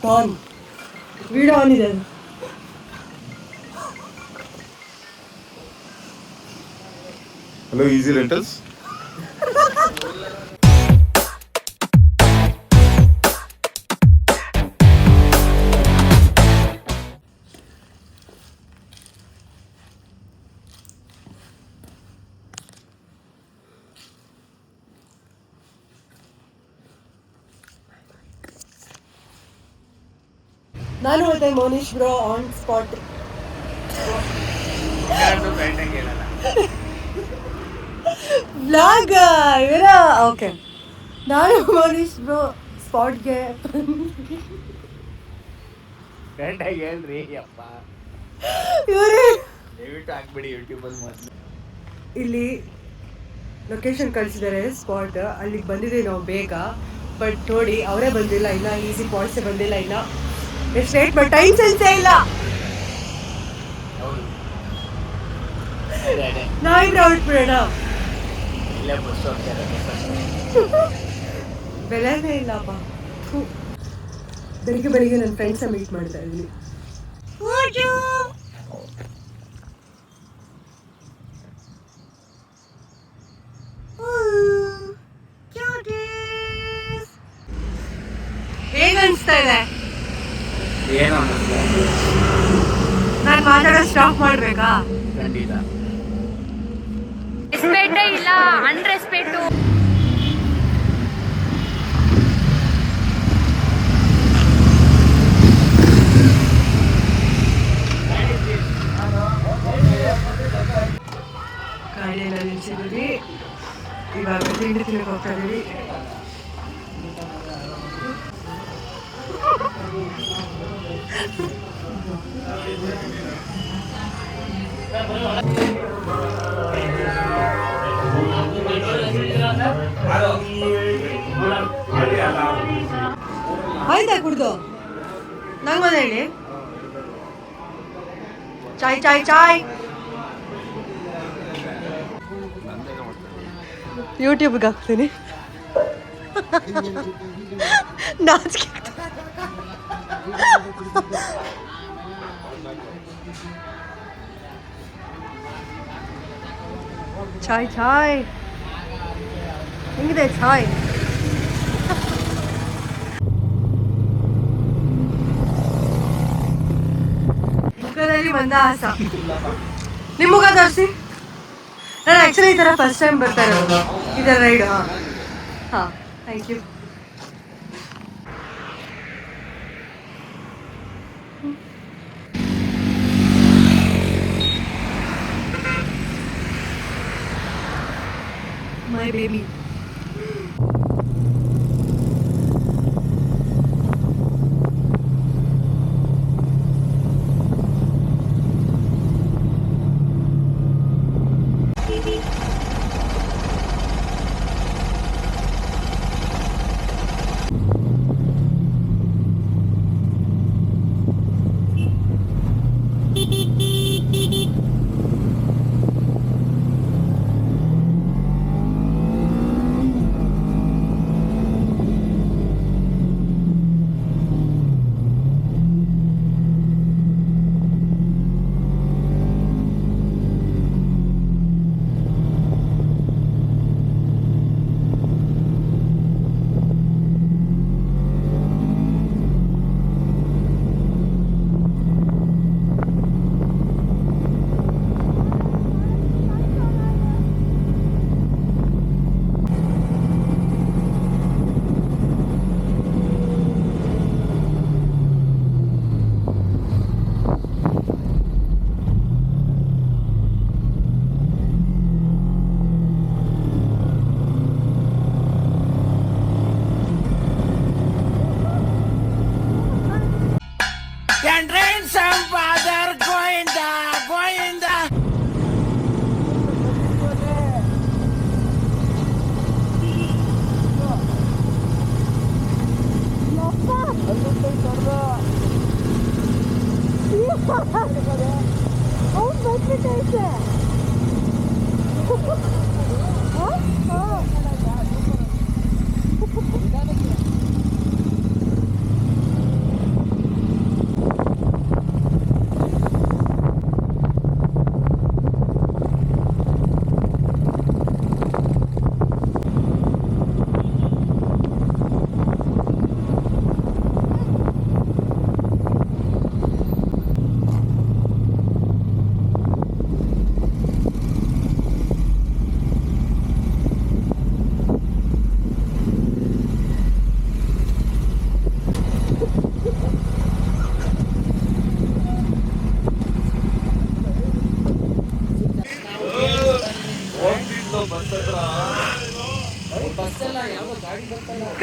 Don video on ಇದೆ ಅದು. Hello easy rentals. ನಾನು ಮತ್ತೆ Monish bro on spot. Blog ಇವರ ಓಕೆ. ನಾನು ಮೋನಿಶ್ ಬ್ರೋ ಸ್ಪಾಟ್ಗೆ ಹೇಳ್ರಿ ಅಪ್ಪ, ಇವರೇ ದಯವಿಟ್ಟು ಹಾಕ್ಬಿಡಿ ಯೂಟ್ಯೂಬಲ್ಲಿ ಮೊದಲು. ಇಲ್ಲಿ ಲೊಕೇಶನ್ ಕಳಿಸಿದ್ದಾರೆ ಸ್ಪಾಟ್, ಅಲ್ಲಿಗೆ ಬಂದಿದ್ದೀವಿ ನಾವು ಬೇಗ. ಬಟ್ ನೋಡಿ ಅವರೇ ಬಂದಿಲ್ಲ ಇನ್ನ, ಈಸಿ ಪಾಟ್ಸೇ ಬಂದಿಲ್ಲ ಇನ್ನ. ಎಷ್ಟು ಲೇಟ್ ಬಟ್ ಟೈಮ್ ಸೆನ್ಸೇ ಇಲ್ಲ. ಹೌದು, ನಾವಿಬ್ರೆ ಹೊರಟ್ಬಿಡೋಣ. ಇಲ್ಲೇ ಬಸ್ ಹೋಗ್ತಾರೆ. ಬೆಲೆನೇ ಇಲ್ಲಪ್ಪ. ಬೆಳಿಗ್ಗೆ ಬೆಳಿಗ್ಗೆ ನನ್ನ ಫ್ರೆಂಡ್ಸ ಮೀಟ್ ಮಾಡ್ತಾ ಇದ್ದೀನಿ. ಹೇಗ ಅನಿಸ್ತಾ ಇದೆ? ಏನು ನಾನು ಮಾತಾಡೋ ಸ್ಟಾಪ್ ಮಾಡ್ಬೇಕಾ? ಖಂಡಿತ. ರೆಸ್ಪೆಕ್ಟೇ ಇಲ್ಲ, ಅನ್ರೆಸ್ಪೆಕ್ಟು. ಗಾಡಿಯೆಲ್ಲ ನಿಲ್ಸಿದ್ದೀವಿ, ಇವಾಗ ತಿಂಡಿ ತಿನ್ನಕ್ಕೆ ಹೋಗ್ತಾ ಇದೀವಿ. ಆಯ್ತಾ ಕುಡ್ದು? ನಂಗೆ ಬಂದ ಹೇಳಿ. ಚಾಯ್ ಚಾಯ್ ಚಾಯ್. ಯೂಟ್ಯೂಬ್ಗೆ ಹಾಕ್ತೀನಿ. ನಾಚಿಕೆ ಚಾಯ್ ಚಾಯ್ ಹೆಂಗಿದೆ ಚಾಯ್? ಮುಖದಲ್ಲಿ ಮಂದಹಾಸ. ನಿಮ್ಮ ಮುಖ ತೋರಿಸಿ. ನಾನು ಆ್ಯಕ್ಚುಲಿ ಈ ಥರ ಫಸ್ಟ್ ಟೈಮ್ ಬರ್ತಾ ಇರೋದು ಇದರ ರೈಡ್. ಹಾಂ thank you. My baby.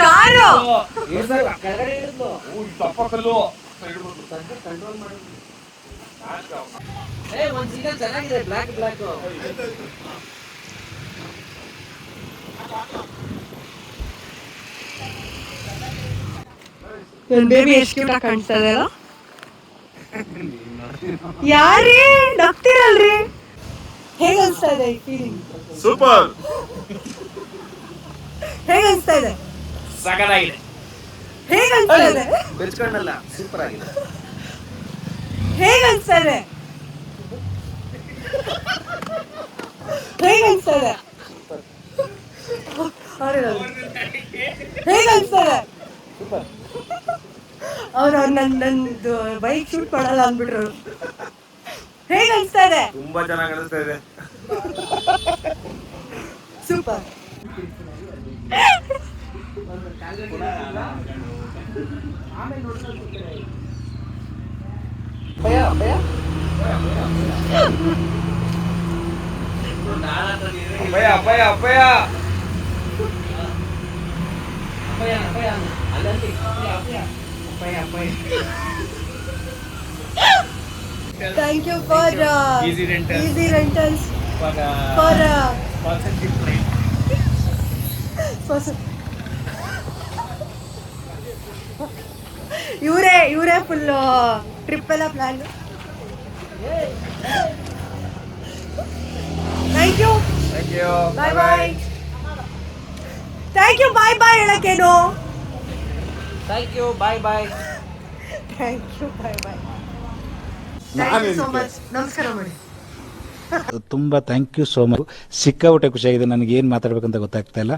Car ನನ್ ಬೇಬಿ ಎಷ್ಟು ಕ್ಯೂಟ್ ಆಗಿ ಕಾಣಿಸ್ತಾ ಇದೆ ಅಲ್ಲ. ಯಾರೇ ನಗ್ತಿರಲ್ರಿ? ಹೇಗ ಅನ್ಸ್ತಾ ಇದೆ ಈ ಫೀಲಿಂಗ್? ಸೂಪರ್. ಹೇಗ ಅನ್ಸ್ತಾ ಇದೆ? ಸಕಲಾಗಿದೆ. ಹೇಗ ಅನ್ಸ್ತಾ ಇದೆ? ಬೆಚ್ಕೊಂಡಲ್ಲ, ಸೂಪರ್ ಆಗಿದೆ. ಹೇಗ ಅನ್ಸ್ತಾ ಇದೆ? ಹೇಗ ಅನ್ಸ್ತಾ ಇದೆ? ಹೇಗ ಅನ್ಸ್ತಾ ಇದೆ? ಅವ್ರು ನಂದು ಬೈಕ್ ಶೂಟ್ ಮಾಡಲ್ಲ ಅಂದ್ಬಿಟ್ರು. ಹೇಗ ಅನ್ಸ್ತಾ ಇದೆ? ತುಂಬಾ ಚೆನ್ನಾಗಿ ಅನಿಸ್ತಾ ಇದೆ. Super. Thank you for Easy Rentals. Easy Rentals for sponsorship train. ಇವರೇ ಫುಲ್ ಟ್ರಿಪ್ ಎಲ್ಲ plan. Thank you. Bye bye. Thank you. Bye bye ಹೇಳಕ್ಕೇನು? Thank you. Bye bye. Thank you. Bye bye. Thank you so much. ನಮಸ್ಕಾರ ಮಾಡಿ. ತುಂಬ thank you so much. ಸಿಕ್ಕಾಪಟ್ಟೆ ಖುಷಿಯಾಗಿದೆ. ನನಗೆ ಏನು ಮಾತಾಡ್ಬೇಕಂತ ಗೊತ್ತಾಗ್ತಾ ಇಲ್ಲ.